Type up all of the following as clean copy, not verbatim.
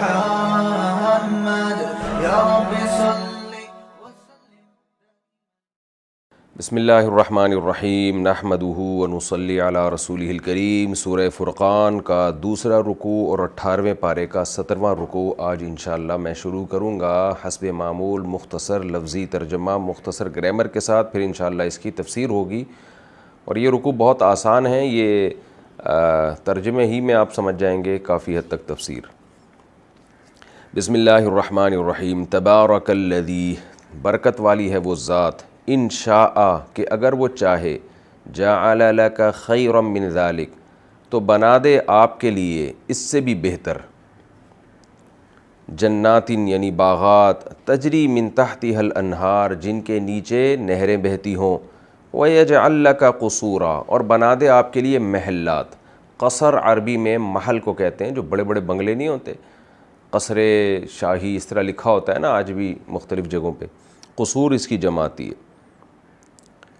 محمد یا رب صل بسم اللہ الرحمن الرحیم نحمدہ ونصلی علی رسولہ الکریم۔ سورہ فرقان کا دوسرا رکوع اور 18ویں پارے کا 17واں رکوع آج انشاءاللہ میں شروع کروں گا حسب معمول، مختصر لفظی ترجمہ، مختصر گرامر کے ساتھ، پھر انشاءاللہ اس کی تفسیر ہوگی۔ اور یہ رکوع بہت آسان ہے، یہ ترجمے ہی میں آپ سمجھ جائیں گے کافی حد تک تفسیر۔ بسم اللہ الرحمن الرحیم۔ تبارک الذی، برکت والی ہے وہ ذات، ان شاء کہ اگر وہ چاہے، جعل لک خیرا من ذلک تو بنا دے آپ کے لیے اس سے بھی بہتر، جنات یعنی باغات، تجری من تحتها الانہار جن کے نیچے نہریں بہتی ہوں، ویجعل لک قصورا اور بنا دے آپ کے لیے محلات۔ قصر عربی میں محل کو کہتے ہیں، جو بڑے بڑے بنگلے نہیں ہوتے، قصر شاہی اس طرح لکھا ہوتا ہے نا آج بھی مختلف جگہوں پہ، قصور اس کی جمع آتی ہے۔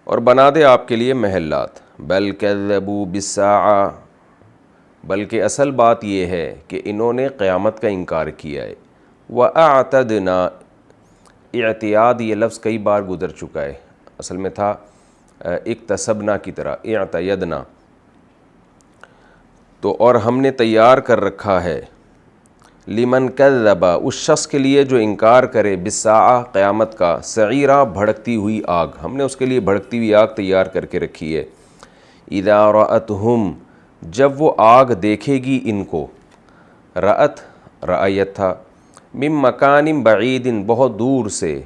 اور بنا دے آپ کے لیے محلات۔ بل کذبوا بالساعہ، بلکہ اصل بات یہ ہے کہ انہوں نے قیامت کا انکار کیا ہے۔ وَأَعْتَدْنَا، اعتیاد یہ لفظ کئی بار گزر چکا ہے، اصل میں تھا اکتسبنا کی طرح، اعتیدنا، تو اور ہم نے تیار کر رکھا ہے، لمن کذب اس شخص کے لیے جو انکار کرے، بالساعہ قیامت کا، سعیرا بھڑکتی ہوئی آگ، ہم نے اس کے لیے بھڑکتی ہوئی آگ تیار کر کے رکھی ہے۔ اذا رأتہم، جب وہ آگ دیکھے گی ان کو، رأت رأیت تھا، من مکان بعید بہت دور سے،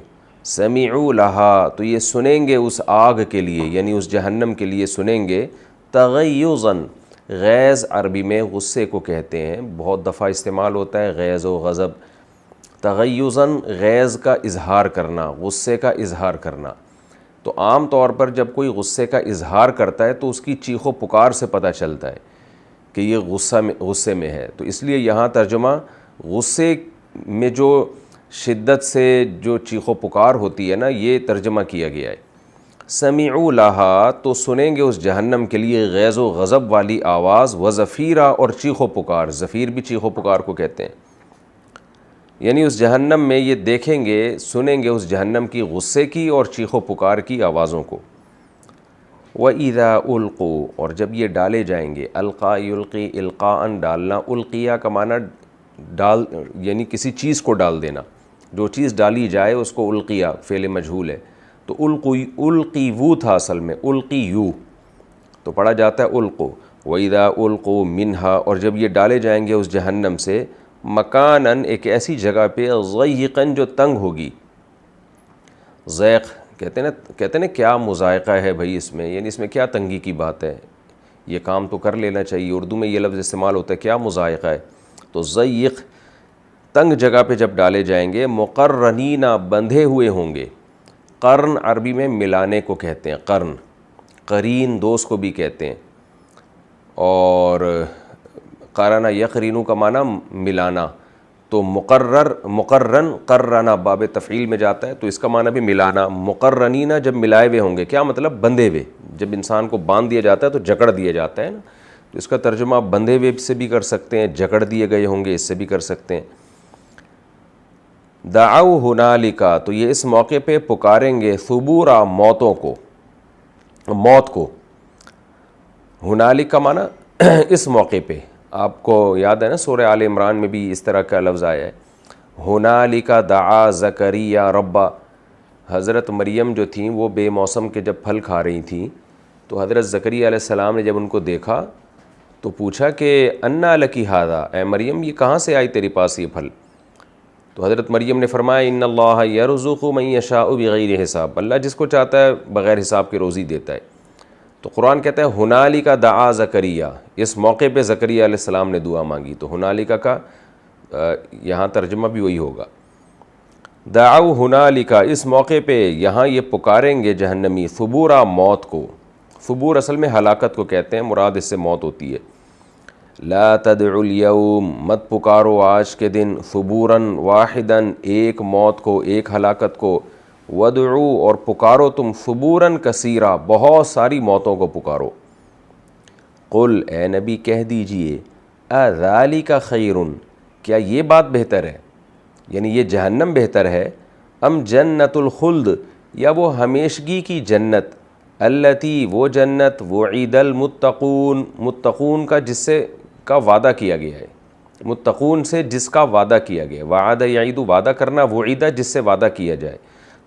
سمعوا لہا تو یہ سنیں گے اس آگ کے لیے، یعنی اس جہنم کے لیے سنیں گے، تغیظاً، غیظ عربی میں غصے کو کہتے ہیں، بہت دفعہ استعمال ہوتا ہے غیظ و غضب۔ تغیظاً غیظ کا اظہار کرنا، غصے کا اظہار کرنا۔ تو عام طور پر جب کوئی غصے کا اظہار کرتا ہے تو اس کی چیخ و پکار سے پتہ چلتا ہے کہ یہ غصے میں ہے، تو اس لیے یہاں ترجمہ غصے میں جو شدت سے جو چیخ و پکار ہوتی ہے نا، یہ ترجمہ کیا گیا ہے۔ سمعوا لہا تو سنیں گے اس جہنم کے لیے غیظ و غضب والی آواز، وزفیرا اور چیخ و پکار، زفیر بھی چیخ و پکار کو کہتے ہیں، یعنی اس جہنم میں یہ دیکھیں گے، سنیں گے اس جہنم کی غصے کی اور چیخ و پکار کی آوازوں کو۔ وَإِذَا أُلْقُوا اور جب یہ ڈالے جائیں گے، القا یلقی القاءً ڈالنا، القیہ کا معنی ڈال یعنی کسی چیز کو ڈال دینا، جو چیز ڈالی جائے اس کو القیہ فعل مجہول ہے، تو القیو تھا اصل میں، القیو تو پڑھا جاتا ہے القو۔ وَإِذَا أُلْقُوا مِنْهَا اور جب یہ ڈالے جائیں گے اس جہنم سے، مکاناً ایک ایسی جگہ پہ، ضیقاً جو تنگ ہوگی، ضیق کہتے ہیں نا کیا مذائقہ ہے بھائی اس میں، یعنی اس میں کیا تنگی کی بات ہے، یہ کام تو کر لینا چاہیے، اردو میں یہ لفظ استعمال ہوتا ہے، کیا مذائقہ ہے، تو ضیق تنگ جگہ پہ جب ڈالے جائیں گے، مقرنین بندھے ہوئے ہوں گے۔ قرن عربی میں ملانے کو کہتے ہیں، قرن، قرین دوست کو بھی کہتے ہیں، اور قرن یقرین کا معنی ملانا، تو مقرن قرنا باب تفعیل میں جاتا ہے، تو اس کا معنی بھی ملانا۔ مقرنین جب ملائے ہوئے ہوں گے، کیا مطلب؟ بندھے ہوئے، جب انسان کو باندھ دیا جاتا ہے تو جکڑ دیا جاتا ہے نا، تو اس کا ترجمہ آپ بندھے ہوئے سے بھی کر سکتے ہیں، جکڑ دیے گئے ہوں گے اس سے بھی کر سکتے ہیں۔ دعوا ہنالک تو یہ اس موقع پہ پکاریں گے، ثبورا موتوں کو، موت کو، ہنالک کا معنی اس موقع پہ، آپ کو یاد ہے نا سورہ آل عمران میں بھی اس طرح کا لفظ آیا ہے، ہنالک دعا زکریہ ربہ، حضرت مریم جو تھیں وہ بے موسم کے جب پھل کھا رہی تھیں، تو حضرت زکریا علیہ السلام نے جب ان کو دیکھا تو پوچھا کہ انا لکی ھذا، اے مریم یہ کہاں سے آئی تیرے پاس یہ پھل؟ تو حضرت مریم نے فرمایا ان اللہ یرزق من یشاء بغیر حساب، اللہ جس کو چاہتا ہے بغیر حساب کے روزی دیتا ہے۔ تو قرآن کہتا ہے ہنالک دعا زکریہ، اس موقع پہ زکریا علیہ السلام نے دعا مانگی، تو ہنالک کا یہاں ترجمہ بھی وہی ہوگا۔ دعوا ہنالک اس موقع پہ، یہاں یہ پکاریں گے جہنمی، ثبورا موت کو، ثبور اصل میں ہلاکت کو کہتے ہیں، مراد اس سے موت ہوتی ہے۔ لا تدعوا اليوم مت پکارو آج کے دن، ثبوراً واحداً ایک موت کو، ایک ہلاکت کو، وادعوا اور پکارو تم ثبوراً کثیرا بہت ساری موتوں کو پکارو۔ قل اے نبی کہہ دیجئے، اذالک خیر کیا یہ بات بہتر ہے، یعنی یہ جہنم بہتر ہے، ام جنت الخلد، یا وہ ہمیشگی کی جنت، التی وہ جنت، وعید المتقون، متقون کا جس سے کا وعدہ کیا گیا ہے، متقون سے جس کا وعدہ کیا گیا ہے، وعدہ یعید وعدہ کرنا، وعیدہ جس سے وعدہ کیا جائے،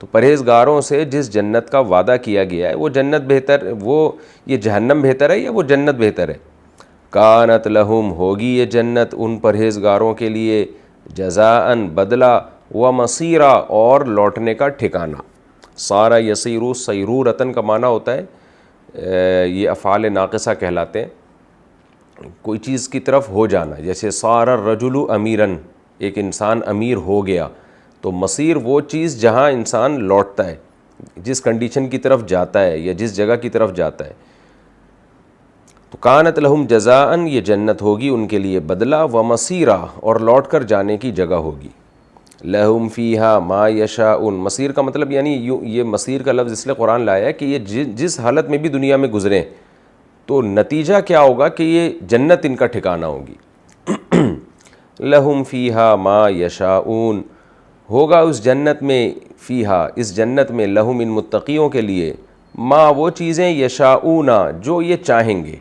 تو پرہیزگاروں سے جس جنت کا وعدہ کیا گیا ہے وہ جنت بہتر، وہ یہ جہنم بہتر ہے یا وہ جنت بہتر ہے؟ کانت لہم، ہوگی یہ جنت ان پرہیزگاروں کے لیے، جزاءً بدلہ، و مصیرا، اور لوٹنے کا ٹھکانہ۔ سارا یسیرو، سیرورتن کا معنی ہوتا ہے یہ افعال ناقصہ کہلاتے ہیں، کوئی چیز کی طرف ہو جانا، جیسے سارا الرجل امیرن، ایک انسان امیر ہو گیا، تو مصیر وہ چیز جہاں انسان لوٹتا ہے، جس کنڈیشن کی طرف جاتا ہے یا جس جگہ کی طرف جاتا ہے۔ تو کانت لہم جزاءً، یہ جنت ہوگی ان کے لیے بدلہ، و مصیرا، اور لوٹ کر جانے کی جگہ ہوگی۔ لہم فیہا ما یشاءون، مصیر کا مطلب یعنی یہ مصیر کا لفظ اس لیے قرآن لایا ہے کہ یہ جس حالت میں بھی دنیا میں گزریں تو نتیجہ کیا ہوگا کہ یہ جنت ان کا ٹھکانہ ہوگی۔ لہم فیہا ما یشاءون، ہوگا اس جنت میں، فیہا اس جنت میں، لہم ان متقیوں کے لیے، ما وہ چیزیں، یشاءون جو یہ چاہیں گے،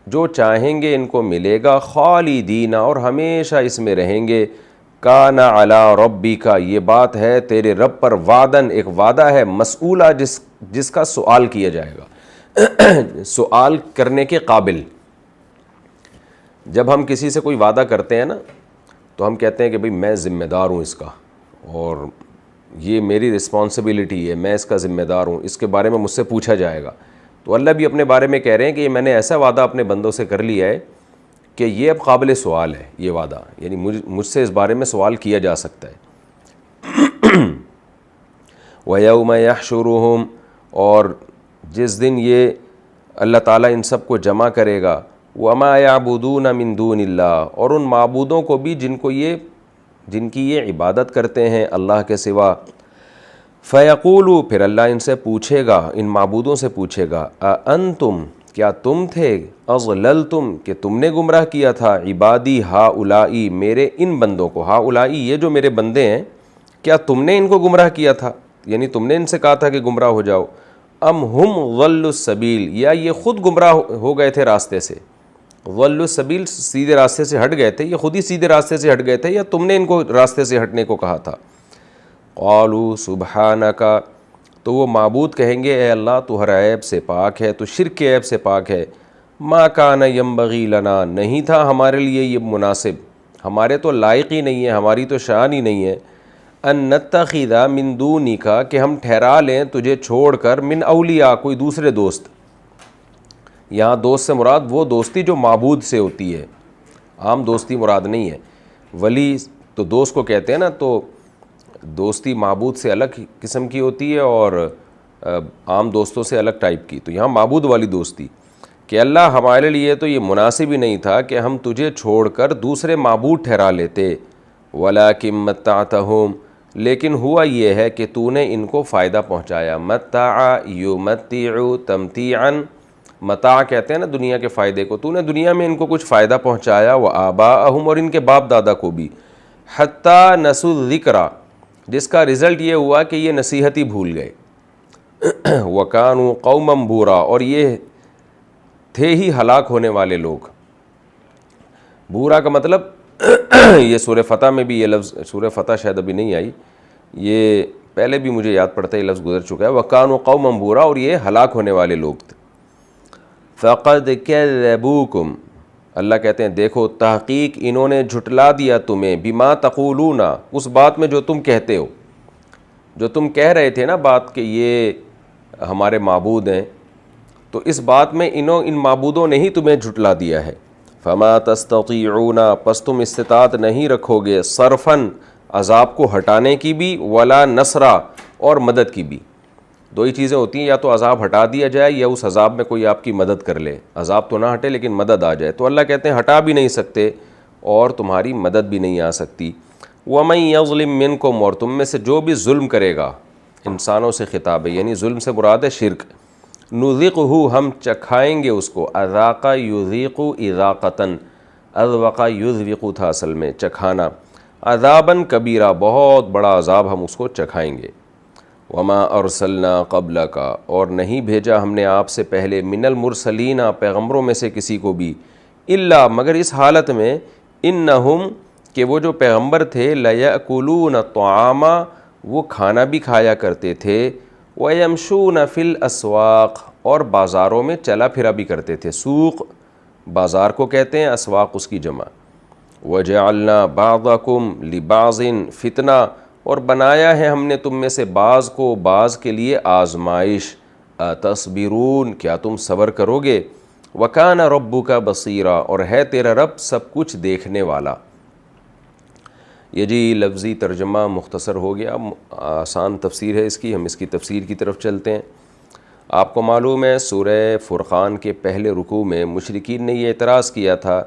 جو چاہیں گے ان کو ملے گا، خالدین اور ہمیشہ اس میں رہیں گے، کان علی ربک، یہ بات ہے تیرے رب پر، وعدن ایک وعدہ ہے، مسئولہ جس کا سوال کیا جائے گا، سوال کرنے کے قابل۔ جب ہم کسی سے کوئی وعدہ کرتے ہیں نا تو ہم کہتے ہیں کہ بھئی میں ذمہ دار ہوں اس کا، اور یہ میری رسپانسبلٹی ہے، میں اس کا ذمہ دار ہوں، اس کے بارے میں مجھ سے پوچھا جائے گا۔ تو اللہ بھی اپنے بارے میں کہہ رہے ہیں کہ میں نے ایسا وعدہ اپنے بندوں سے کر لیا ہے کہ یہ اب قابل سوال ہے، یہ وعدہ، یعنی مجھ سے اس بارے میں سوال کیا جا سکتا ہے۔ وَيَوْمَ يَحْشُرُهُمْ، اور جس دن یہ اللہ تعالیٰ ان سب کو جمع کرے گا، وَمَا يَعْبُدُونَ مِن دُونِ اللَّهِ، اور ان معبودوں کو بھی جن کی یہ عبادت کرتے ہیں اللہ کے سوا، فَيَقُولُ، پھر اللہ ان سے پوچھے گا، ان معبودوں سے پوچھے گا، أَأَنْتُمْ، کیا تم تھے، اضللتم، کہ تم نے گمراہ کیا تھا، عبادی ہاؤلائی، میرے ان بندوں کو، ہاؤلائی یہ جو میرے بندے ہیں، کیا تم نے ان کو گمراہ کیا تھا، یعنی تم نے ان سے کہا تھا کہ گمراہ ہو جاؤ، ام ہم ضلوا السبیل، یا یہ خود گمراہ ہو گئے تھے راستے سے، ضلوا السبیل سیدھے راستے سے ہٹ گئے تھے، یہ خود ہی سیدھے راستے سے ہٹ گئے تھے، یا تم نے ان کو راستے سے ہٹنے کو کہا تھا۔ قالوا سبحانک، تو وہ معبود کہیں گے اے اللہ تو ہر عیب سے پاک ہے، تو شرک کے عیب سے پاک ہے، ما کان ینبغی لنا، نہیں تھا ہمارے لیے یہ مناسب، ہمارے تو لائق ہی نہیں ہے، ہماری تو شان ہی نہیں ہے، ان نتخذ من دونک، کہ ہم ٹھہرا لیں تجھے چھوڑ کر، من اولیاء، کوئی دوسرے دوست۔ یہاں دوست سے مراد وہ دوستی جو معبود سے ہوتی ہے، عام دوستی مراد نہیں ہے۔ ولی تو دوست کو کہتے ہیں نا، تو دوستی معبود سے الگ قسم کی ہوتی ہے اور عام دوستوں سے الگ ٹائپ کی، تو یہاں معبود والی دوستی، کہ اللہ ہمارے لیے تو یہ مناسب ہی نہیں تھا کہ ہم تجھے چھوڑ کر دوسرے معبود ٹھہرا لیتے، وَلَٰكِن مَتَّعْتَهُمْ، لیکن ہوا یہ ہے کہ تو نے ان کو فائدہ پہنچایا، متع یمتع تمتیعاً، متاع کہتے ہیں نا دنیا کے فائدے کو، تو نے دنیا میں ان کو کچھ فائدہ پہنچایا، وآباءہم، اور ان کے باپ دادا کو بھی، حتیٰ نسوا الذکر، جس کا رزلٹ یہ ہوا کہ یہ نصیحت ہی بھول گئے، وَكَانُوا قَوْمًا بُورًا، اور یہ تھے ہی ہلاک ہونے والے لوگ۔ بورا کا مطلب یہ سورہ فتح میں بھی یہ لفظ، سورہ فتح شاید ابھی نہیں آئی، یہ پہلے بھی مجھے یاد پڑتا ہے، یہ لفظ گزر چکا ہے، وَكَانُوا قَوْمًا بُورًا، اور یہ ہلاک ہونے والے لوگ تھے۔ فَقَدْ كَذَّبُوكُمْ، اللہ کہتے ہیں دیکھو تحقیق انہوں نے جھٹلا دیا تمہیں، بِمَا تَقُولُونَ، اس بات میں جو تم کہتے ہو، جو تم کہہ رہے تھے نا بات کہ یہ ہمارے معبود ہیں، تو اس بات میں ان معبودوں نے ہی تمہیں جھٹلا دیا ہے۔ فَمَا تَسْتَطِيعُونَ، پس تم استطاعت نہیں رکھو گے، صرفاً عذاب کو ہٹانے کی بھی، ولا نصرا، اور مدد کی بھی۔ دو ہی چیزیں ہوتی ہیں، یا تو عذاب ہٹا دیا جائے یا اس عذاب میں کوئی آپ کی مدد کر لے، عذاب تو نہ ہٹے لیکن مدد آ جائے، تو اللہ کہتے ہیں ہٹا بھی نہیں سکتے اور تمہاری مدد بھی نہیں آ سکتی۔ وَمَن يَظْلِم مِّنكُمْ، اور تم میں سے جو بھی ظلم کرے گا، انسانوں سے خطاب ہے، یعنی ظلم سے مراد ہے شرک، نُذِقْهُ، ہم چکھائیں گے اس کو، اذاق یذیق اذاقتاً، اذوقا یذوقو تھا اصل میں چکھانا، عذاباً کبیرہ بہت بڑا عذاب ہم اس کو چکھائیں گے۔ وما ارسلنا قبلک اور نہیں بھیجا ہم نے آپ سے پہلے من المرسلین پیغمبروں میں سے کسی کو بھی، الا مگر اس حالت میں انہم کہ وہ جو پیغمبر تھے لیأکلون الطعام وہ کھانا بھی کھایا کرتے تھے، ویمشون فی الاسواق اور بازاروں میں چلا پھرا بھی کرتے تھے۔ سوق بازار کو کہتے ہیں، اسواق اس کی جمع۔ وجعلنا بعضکم لبعض فتنہ اور بنایا ہے ہم نے تم میں سے بعض کو بعض کے لیے آزمائش، اتصبرون کیا تم صبر کرو گے، وکان ربک بصیرا اور ہے تیرا رب سب کچھ دیکھنے والا۔ یہ جی لفظی ترجمہ مختصر ہو گیا، آسان تفسیر ہے اس کی، ہم اس کی تفسیر کی طرف چلتے ہیں۔ آپ کو معلوم ہے سورہ فرقان کے پہلے رکوع میں مشرکین نے یہ اعتراض کیا تھا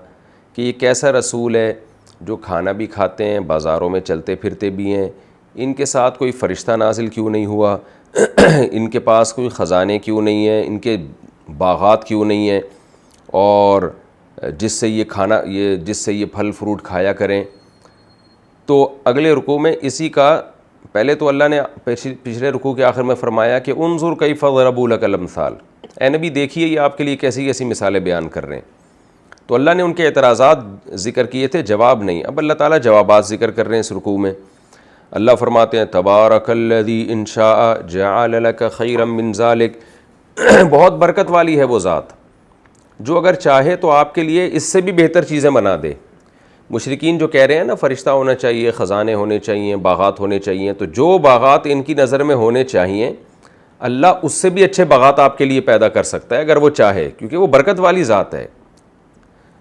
کہ یہ کیسا رسول ہے جو کھانا بھی کھاتے ہیں، بازاروں میں چلتے پھرتے بھی ہیں، ان کے ساتھ کوئی فرشتہ نازل کیوں نہیں ہوا، ان کے پاس کوئی خزانے کیوں نہیں ہیں، ان کے باغات کیوں نہیں ہیں، اور جس سے یہ پھل فروٹ کھایا کریں۔ تو اگلے رکوع میں اسی کا پہلے تو اللہ نے پچھلے رکوع کے آخر میں فرمایا کہ انظر کیف ضربوا لک الامثال، اے نبی دیکھیے یہ آپ کے لیے کیسی کیسی مثالیں بیان کر رہے ہیں۔ تو اللہ نے ان کے اعتراضات ذکر کیے تھے، جواب نہیں۔ اب اللہ تعالیٰ جوابات ذکر کر رہے ہیں اس رکوع میں۔ اللہ فرماتے ہیں تبارک الذی ان شاء جعل لک خیرا من ذلک، بہت برکت والی ہے وہ ذات جو اگر چاہے تو آپ کے لیے اس سے بھی بہتر چیزیں بنا دے۔ مشرکین جو کہہ رہے ہیں نا فرشتہ ہونا چاہیے، خزانے ہونے چاہیے، باغات ہونے چاہیے، تو جو باغات ان کی نظر میں ہونے چاہیے اللہ اس سے بھی اچھے باغات آپ کے لیے پیدا کر سکتا ہے اگر وہ چاہے، کیونکہ وہ برکت والی ذات ہے۔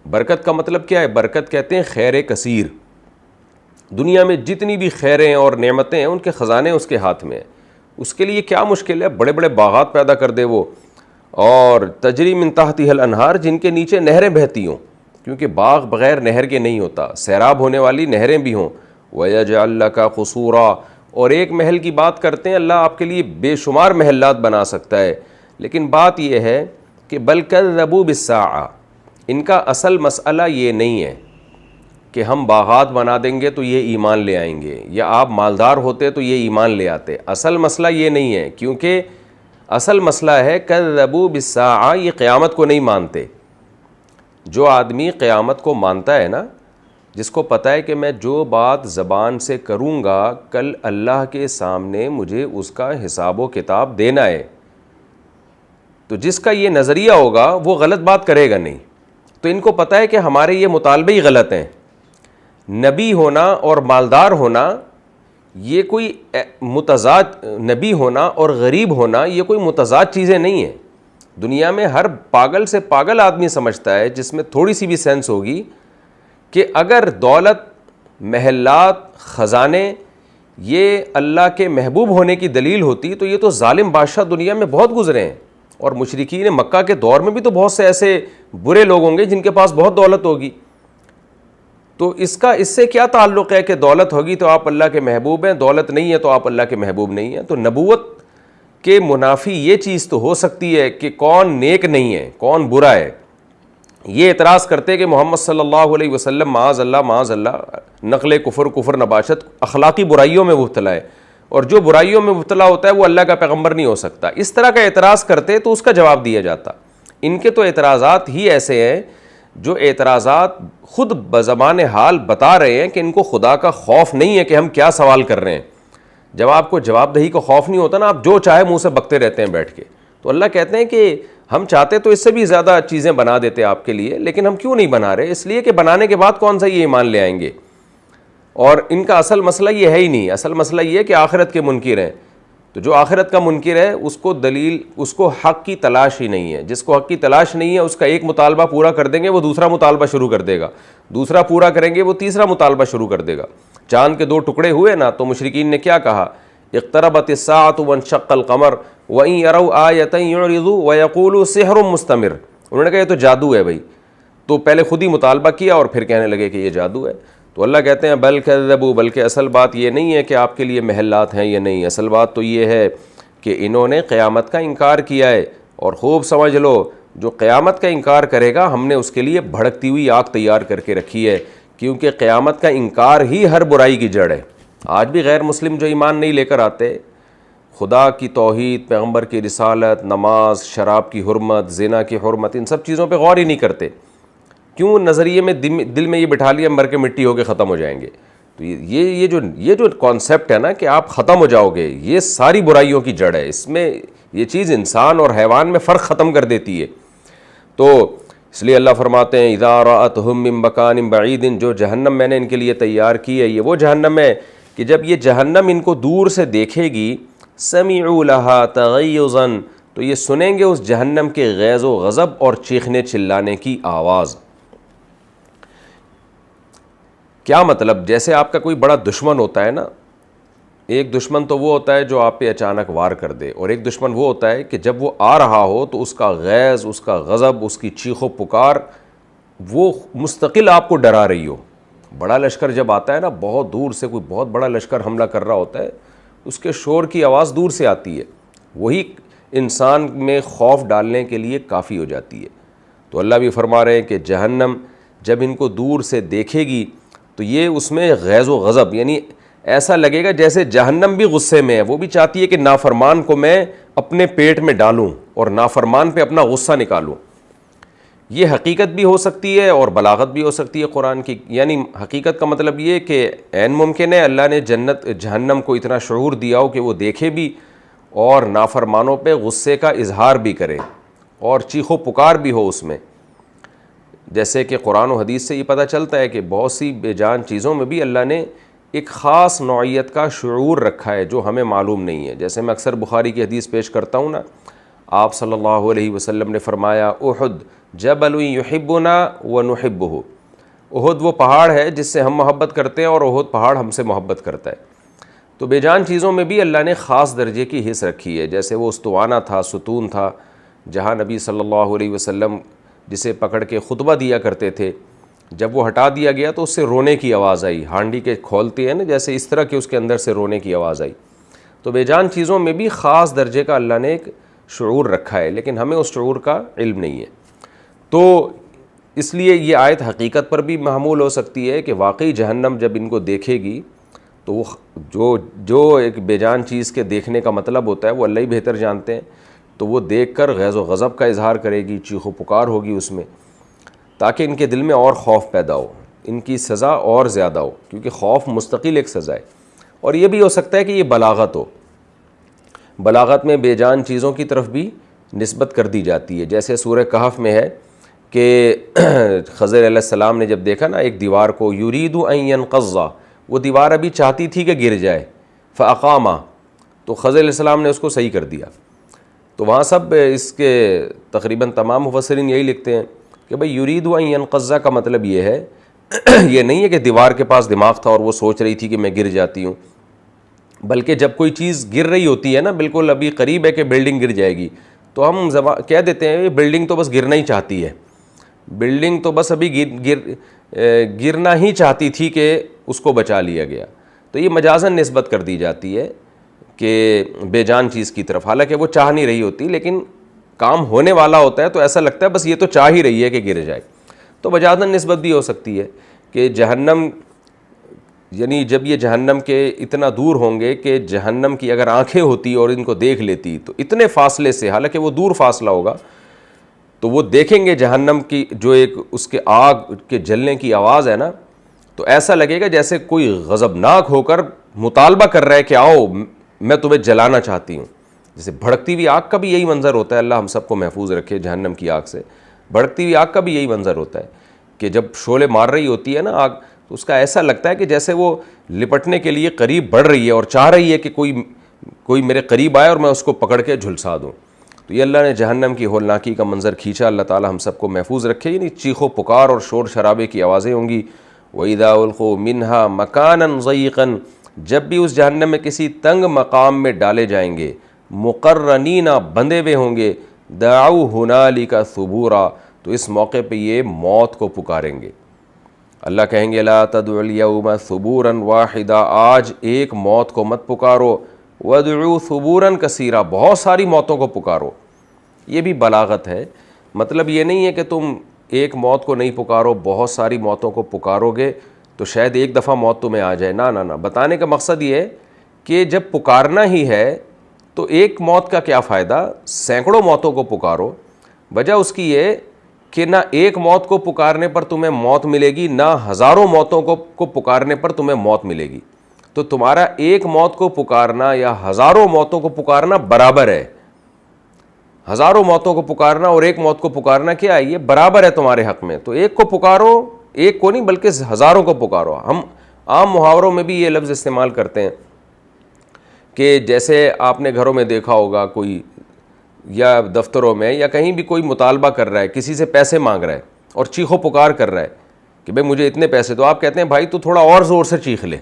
برکت کا مطلب کیا ہے؟ برکت کہتے ہیں خیر کثیر، دنیا میں جتنی بھی خیریں اور نعمتیں ہیں ان کے خزانے اس کے ہاتھ میں ہیں۔ اس کے لیے کیا مشکل ہے؟ بڑے بڑے باغات پیدا کر دے وہ، اور تجری من تحتها الانہار، جن کے نیچے نہریں بہتی ہوں، کیونکہ باغ بغیر نہر کے نہیں ہوتا، سیراب ہونے والی نہریں بھی ہوں۔ وَيَجْعَلْ لَكَ قُصُورًا، اور ایک محل کی بات کرتے ہیں اللہ آپ کے لیے بے شمار محلات بنا سکتا ہے۔ لیکن بات یہ ہے کہ بل کذبوا بالساعہ، ان کا اصل مسئلہ یہ نہیں ہے کہ ہم باغات بنا دیں گے تو یہ ایمان لے آئیں گے، یا آپ مالدار ہوتے تو یہ ایمان لے آتے۔ اصل مسئلہ یہ نہیں ہے، کیونکہ اصل مسئلہ ہے کذبوا بالساعہ، یہ قیامت کو نہیں مانتے۔ جو آدمی قیامت کو مانتا ہے نا، جس کو پتہ ہے کہ میں جو بات زبان سے کروں گا کل اللہ کے سامنے مجھے اس کا حساب و کتاب دینا ہے، تو جس کا یہ نظریہ ہوگا وہ غلط بات کرے گا نہیں۔ تو ان کو پتہ ہے کہ ہمارے یہ مطالبے ہی غلط ہیں۔ نبی ہونا اور مالدار ہونا یہ کوئی متضاد، نبی ہونا اور غریب ہونا یہ کوئی متضاد چیزیں نہیں ہیں۔ دنیا میں ہر پاگل سے پاگل آدمی سمجھتا ہے جس میں تھوڑی سی بھی سینس ہوگی کہ اگر دولت، محلات، خزانے یہ اللہ کے محبوب ہونے کی دلیل ہوتی تو یہ تو ظالم بادشاہ دنیا میں بہت گزرے ہیں، اور مشرکین مکہ کے دور میں بھی تو بہت سے ایسے برے لوگ ہوں گے جن کے پاس بہت دولت ہوگی۔ تو اس سے کیا تعلق ہے کہ دولت ہوگی تو آپ اللہ کے محبوب ہیں، دولت نہیں ہے تو آپ اللہ کے محبوب نہیں ہیں؟ تو نبوت کے منافی یہ چیز تو ہو سکتی ہے کہ کون نیک نہیں ہے، کون برا ہے۔ یہ اعتراض کرتے کہ محمد صلی اللہ علیہ وسلم معاذ اللہ نقل کفر نباشت اخلاقی برائیوں میں مبتلا ہے، اور جو برائیوں میں مبتلا ہوتا ہے وہ اللہ کا پیغمبر نہیں ہو سکتا۔ اس طرح کا اعتراض کرتے تو اس کا جواب دیا جاتا۔ ان کے تو اعتراضات ہی ایسے ہیں جو اعتراضات خود بزبان حال بتا رہے ہیں کہ ان کو خدا کا خوف نہیں ہے کہ ہم کیا سوال کر رہے ہیں۔ جب آپ کو جواب دہی کا خوف نہیں ہوتا نا، آپ جو چاہے منہ سے بکتے رہتے ہیں بیٹھ کے۔ تو اللہ کہتے ہیں کہ ہم چاہتے تو اس سے بھی زیادہ چیزیں بنا دیتے آپ کے لیے، لیکن ہم کیوں نہیں بنا رہے؟ اس لیے کہ بنانے کے بعد کون سا یہ ایمان لے آئیں گے، اور ان کا اصل مسئلہ یہ ہے ہی نہیں۔ اصل مسئلہ یہ ہے کہ آخرت کے منکر ہیں، تو جو آخرت کا منکر ہے اس کو دلیل، اس کو حق کی تلاش ہی نہیں ہے۔ جس کو حق کی تلاش نہیں ہے اس کا ایک مطالبہ پورا کر دیں گے وہ دوسرا مطالبہ شروع کر دے گا، دوسرا پورا کریں گے وہ تیسرا مطالبہ شروع کر دے گا۔ چاند کے دو ٹکڑے ہوئے نا، تو مشرکین نے کیا کہا؟ اقتربت الساعة وانشق القمر وإن يروا آية يعرضوا ويقولوا سحر مستمر۔ انہوں نے کہا یہ تو جادو ہے بھائی، تو پہلے خود ہی مطالبہ کیا اور پھر کہنے لگے کہ یہ جادو ہے۔ تو اللہ کہتے ہیں بل کذبوا، بلکہ اصل بات یہ نہیں ہے کہ آپ کے لیے محلات ہیں، یہ نہیں، اصل بات تو یہ ہے کہ انہوں نے قیامت کا انکار کیا ہے۔ اور خوب سمجھ لو جو قیامت کا انکار کرے گا ہم نے اس کے لیے بھڑکتی ہوئی آگ تیار کر کے رکھی ہے، کیونکہ قیامت کا انکار ہی ہر برائی کی جڑ ہے۔ آج بھی غیر مسلم جو ایمان نہیں لے کر آتے، خدا کی توحید، پیغمبر کی رسالت، نماز، شراب کی حرمت، زنا کی حرمت، ان سب چیزوں پہ غور ہی نہیں کرتے۔ کیوں؟ نظریے میں دل میں یہ بٹھا لیا مر کے مٹی ہو کے ختم ہو جائیں گے۔ تو یہ جو کانسیپٹ ہے نا کہ آپ ختم ہو جاؤ گے، یہ ساری برائیوں کی جڑ ہے۔ اس میں یہ چیز انسان اور حیوان میں فرق ختم کر دیتی ہے۔ تو اس لیے اللہ فرماتے ہیں اذا رأتهم من مکان بعید، جو جہنم میں نے ان کے لیے تیار کی ہے، یہ وہ جہنم ہے کہ جب یہ جہنم ان کو دور سے دیکھے گی، سمعوا لها تغیظا، تو یہ سنیں گے اس جہنم کے غیظ و غضب اور چیخنے چلانے کی آواز۔ کیا مطلب؟ جیسے آپ کا کوئی بڑا دشمن ہوتا ہے نا، ایک دشمن تو وہ ہوتا ہے جو آپ پہ اچانک وار کر دے، اور ایک دشمن وہ ہوتا ہے کہ جب وہ آ رہا ہو تو اس کا غیظ، اس کا غضب، اس کی چیخ و پکار وہ مستقل آپ کو ڈرا رہی ہو۔ بڑا لشکر جب آتا ہے نا، بہت دور سے کوئی بہت بڑا لشکر حملہ کر رہا ہوتا ہے، اس کے شور کی آواز دور سے آتی ہے، وہی انسان میں خوف ڈالنے کے لیے کافی ہو جاتی ہے۔ تو اللہ بھی فرما رہے ہیں کہ جہنم جب ان کو دور سے دیکھے گی تو یہ اس میں غیظ و غضب، یعنی ایسا لگے گا جیسے جہنم بھی غصے میں ہے، وہ بھی چاہتی ہے کہ نافرمان کو میں اپنے پیٹ میں ڈالوں اور نافرمان پہ اپنا غصہ نکالوں۔ یہ حقیقت بھی ہو سکتی ہے اور بلاغت بھی ہو سکتی ہے قرآن کی۔ یعنی حقیقت کا مطلب یہ کہ عین ممکن ہے اللہ نے جہنم کو اتنا شعور دیا ہو کہ وہ دیکھے بھی اور نافرمانوں پہ غصے کا اظہار بھی کرے اور چیخ و پکار بھی ہو اس میں۔ جیسے کہ قرآن و حدیث سے یہ پتہ چلتا ہے کہ بہت سی بے جان چیزوں میں بھی اللہ نے ایک خاص نوعیت کا شعور رکھا ہے جو ہمیں معلوم نہیں ہے۔ جیسے میں اکثر بخاری کی حدیث پیش کرتا ہوں نا، آپ صلی اللہ علیہ وسلم نے فرمایا احد جبل یحبنا ونحبہ، احد وہ پہاڑ ہے جس سے ہم محبت کرتے ہیں اور احد پہاڑ ہم سے محبت کرتا ہے۔ تو بے جان چیزوں میں بھی اللہ نے خاص درجے کی حص رکھی ہے، جیسے وہ استوانہ تھا، ستون تھا، جہاں نبی صلی اللہ علیہ وسلم جسے پکڑ کے خطبہ دیا کرتے تھے، جب وہ ہٹا دیا گیا تو اس سے رونے کی آواز آئی، ہانڈی کے کھولتے ہیں نا جیسے، اس طرح کہ اس کے اندر سے رونے کی آواز آئی۔ تو بے جان چیزوں میں بھی خاص درجے کا اللہ نے ایک شعور رکھا ہے، لیکن ہمیں اس شعور کا علم نہیں ہے۔ تو اس لیے یہ آیت حقیقت پر بھی محمول ہو سکتی ہے کہ واقعی جہنم جب ان کو دیکھے گی تو وہ جو ایک بے جان چیز کے دیکھنے کا مطلب ہوتا ہے وہ اللہ ہی بہتر جانتے ہیں، تو وہ دیکھ کر غیظ و غضب کا اظہار کرے گی، چیخ و پکار ہوگی اس میں، تاکہ ان کے دل میں اور خوف پیدا ہو، ان کی سزا اور زیادہ ہو، کیونکہ خوف مستقل ایک سزا ہے۔ اور یہ بھی ہو سکتا ہے کہ یہ بلاغت ہو، بلاغت میں بے جان چیزوں کی طرف بھی نسبت کر دی جاتی ہے۔ جیسے سورہ کہف میں ہے کہ خضر علیہ السلام نے جب دیکھا نا ایک دیوار کو، یرید ان ینقض، وہ دیوار ابھی چاہتی تھی کہ گر جائے، فاقامہ، تو خضر علیہ السلام نے اس کو صحیح کر دیا۔ تو وہاں سب اس کے تقریباً تمام مفسرین یہی لکھتے ہیں کہ بھئی یرید ان ینقض کا مطلب یہ ہے، یہ نہیں ہے کہ دیوار کے پاس دماغ تھا اور وہ سوچ رہی تھی کہ میں گر جاتی ہوں، بلکہ جب کوئی چیز گر رہی ہوتی ہے نا، بالکل ابھی قریب ہے کہ بلڈنگ گر جائے گی، تو ہم کہہ دیتے ہیں بلڈنگ تو بس گرنا ہی چاہتی ہے، بلڈنگ تو بس ابھی گرنا ہی چاہتی تھی کہ اس کو بچا لیا گیا۔ تو یہ مجازاً نسبت کر دی جاتی ہے کہ بے جان چیز کی طرف، حالانکہ وہ چاہ نہیں رہی ہوتی، لیکن کام ہونے والا ہوتا ہے تو ایسا لگتا ہے بس یہ تو چاہ ہی رہی ہے کہ گر جائے۔ تو مجازاً نسبت بھی ہو سکتی ہے کہ جہنم، یعنی جب یہ جہنم کے اتنا دور ہوں گے کہ جہنم کی اگر آنکھیں ہوتی اور ان کو دیکھ لیتی تو اتنے فاصلے سے، حالانکہ وہ دور فاصلہ ہوگا، تو وہ دیکھیں گے جہنم کی جو ایک اس کے آگ کے جلنے کی آواز ہے نا، تو ایسا لگے گا جیسے کوئی غضبناک ہو کر مطالبہ کر رہا ہے کہ آؤ میں تمہیں جلانا چاہتی ہوں۔ جیسے بھڑکتی ہوئی آگ کا بھی یہی منظر ہوتا ہے، اللہ ہم سب کو محفوظ رکھے جہنم کی آگ سے۔ بھڑکتی ہوئی آگ کا بھی یہی منظر ہوتا ہے کہ جب شعلے مار رہی ہوتی ہے نا آگ، تو اس کا ایسا لگتا ہے کہ جیسے وہ لپٹنے کے لیے قریب بڑھ رہی ہے اور چاہ رہی ہے کہ کوئی میرے قریب آئے اور میں اس کو پکڑ کے جھلسا دوں۔ تو یہ اللہ نے جہنم کی ہولناکی کا منظر کھینچا، اللہ تعالی ہم سب کو محفوظ رکھے۔ یعنی چیخ و پکار اور شور شرابے کی آوازیں ہوں گی۔ وَإِذَا أُلْقُوا مِنْهَا مَكَانًا ضَيِّقًا، جب بھی اس جہنم میں کسی تنگ مقام میں ڈالے جائیں گے، مقرنین، بندھے ہوئے ہوں گے، دعوا هُنَالِكَ ثُبُورًا، تو اس موقع پہ یہ موت کو پکاریں گے۔ اللہ کہیں گے لا تدعوا اليوم ثبورا واحدا، آج ایک موت کو مت پکارو، وادعوا ثبورا کثیرا، بہت ساری موتوں کو پکارو۔ یہ بھی بلاغت ہے مطلب یہ نہیں ہے کہ تم ایک موت کو نہیں پکارو، بہت ساری موتوں کو پکارو گے تو شاید ایک دفعہ موت تمہیں آ جائے. نہ بتانے کا مقصد یہ ہے کہ جب پکارنا ہی ہے تو ایک موت کا کیا فائدہ، سینکڑوں موتوں کو پکارو. وجہ اس کی یہ کہ نہ ایک موت کو پکارنے پر تمہیں موت ملے گی، نہ ہزاروں موتوں کو پکارنے پر تمہیں موت ملے گی. تو تمہارا ایک موت کو پکارنا یا ہزاروں موتوں کو پکارنا برابر ہے. ہزاروں موتوں کو پکارنا اور ایک موت کو پکارنا کیا ہے، یہ برابر ہے تمہارے حق میں. تو ایک کو پکارو، ایک کو نہیں بلکہ ہزاروں کو پکارو. ہم عام محاوروں میں بھی یہ لفظ استعمال کرتے ہیں کہ جیسے آپ نے گھروں میں دیکھا ہوگا کوئی یا دفتروں میں یا کہیں بھی کوئی مطالبہ کر رہا ہے، کسی سے پیسے مانگ رہا ہے اور چیخو پکار کر رہا ہے کہ بھائی مجھے اتنے پیسے دو. آپ کہتے ہیں بھائی تو تھوڑا اور زور سے چیخ لے.